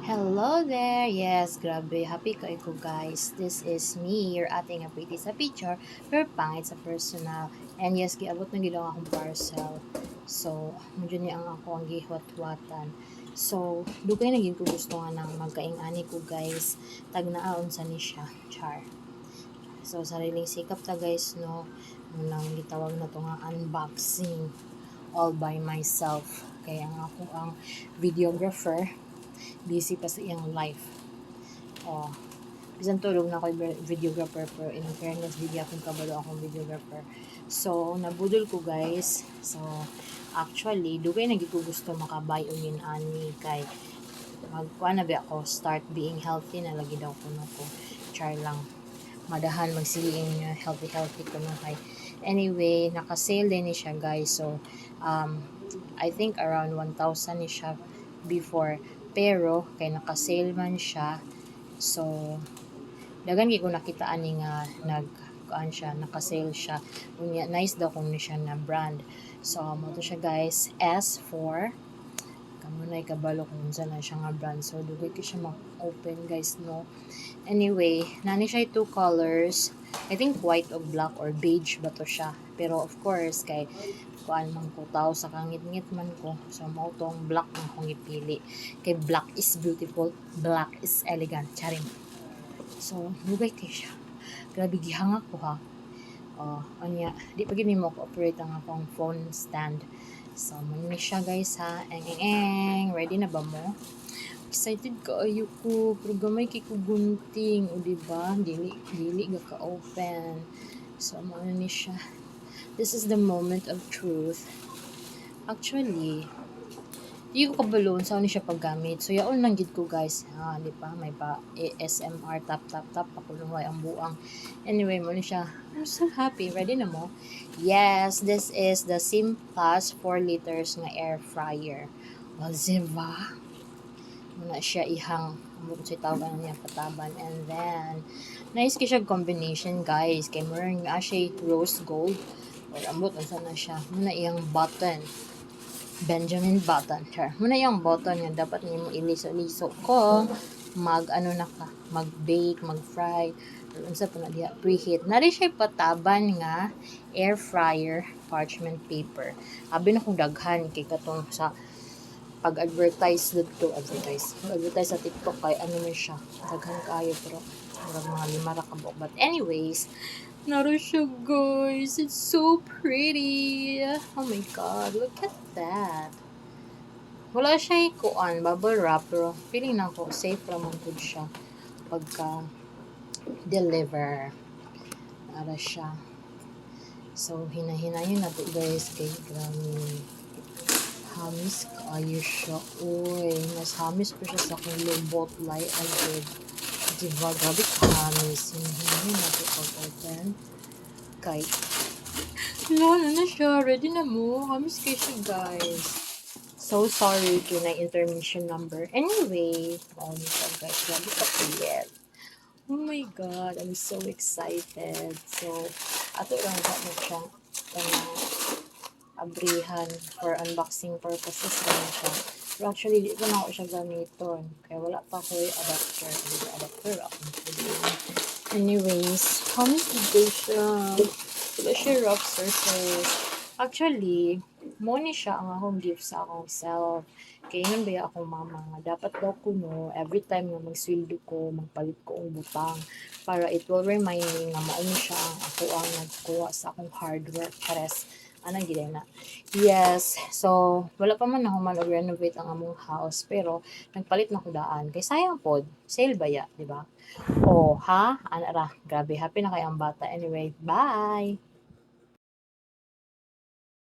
Hello there! Yes, grabe. Happy kayo ko guys. This is me, your ating nga pretty sa picture, pero pangit sa personal. And yes, giabot na gila akong parcel. So, medyo niya ang ako ang gihwat-watan. So, dugay na ko gusto nga nang magkaing-ani ko guys. Tagnaon sa ni siya. Char. So, sariling sikap ta guys, no? Nang gitawag na to nga unboxing all by myself. Kaya nga ako ang videographer busy pa sa iyang life. Oh, bisan tulog na ako videographer pero in fairness, hindi akong kabalo akong videographer. So, nabudol ko guys. So, actually, dugay na ko gusto makabuy ungin ani kay magkuha na ba ako start being healthy na lagi daw kuno ko. Char lang. Madahan magsiling healthy ko no kay. Anyway, naka-sale din ni siya guys. So, I think around 1,000 ni siya before, pero kay naka-sale man siya, so dagan gyud ko nakita ani nga siya, naka-sale siya unya. Nice daw kung siya na brand. So mo to siya guys, S4 kamo na ikabalo kung saan na siya nga brand. So dugay ko siya ma-open guys, no. Anyway, nani siya 2 colors. I think white or black or beige ba to siya. Pero of course, kay kuan man ko tao sa kangit-ngit man ko. So mao tong black na akong ipili. Kay black is beautiful, black is elegant. Charing. So, dugay kay siya. Grabe gihangak ko ha. Anya, di pa gid mo ko-operate ang akong phone stand. So, muna siya guys ha. Eng. Ready na ba mo? Excited kaayo ko, pero gamay kay ko gunting, o diba? Dili ga ka-open. So, ano ni siya. This is the moment of truth. Actually, di ko kabaloon sa siya paggamit. So, yaon lang gid ko guys. Di pa? May pa ASMR tap ako luway ang buang. Anyway, mo ni siya. I'm so happy. Ready na mo? Yes, this is the Simplus 4 liters nga air fryer. Well, diba? Muna siya ihang sa tawagan niya pataban. And then nice siya combination guys, kay meron nga siya rose gold or ambot unsa na siya. Muna iyang button, Benjamin Button her. Muna iyang button nga dapat nimo iliso-liso ko mag bake, mag fry or unsa pa na diha preheat. Nari siya pataban nga air fryer parchment paper. Abi na kong daghan kay katong sa pag-advertise sa TikTok kay ano man siya, daghan kayo pero hanggang mga 5 ra kabuk. But anyways, naro siya guys, it's so pretty. Oh my god, look at that. Wala siya kuan bubble wrap pero feeling na ko safe naman po siya pagka deliver. Nara siya. So hinahinayon na to guys kay grabe hamis kaayo siya. Uy, mas hamis pa siya sa akong lobot light agad. Diba? Grabe hamis. Hindi natin pag-open. Kay, wala na siya. Ready na mo. Hamis kayo siya, guys. So sorry kung na intermission number. Anyway, siya, guys. Grabe kapilit. Oh my God, I'm so excited. So, ato lang na siya. Abrihan for unboxing purposes lang siya. Pero actually, di ko na ako siya gamiton. Kaya wala pa ako yung adapter. Anyways, hamis dito siya. Wala siya rough surface. Actually, mo ni siya ang akong gift sa akong self. Kaya yun ba akong mama nga, dapat daw ko no, every time nga magsweldo ko, magpalit ko ang butang. Para it will remind me nga mauni siya ang ako ang nagkuha sa akong hard work. Pares, anang gilay na. Yes, so wala pa man ako man renovate ang among house, pero nagpalit na ko daan kay sayang pod, sale ba ya, di ba? Oh, ha? Ana ra, grabe happy na kay ang bata. Anyway, bye.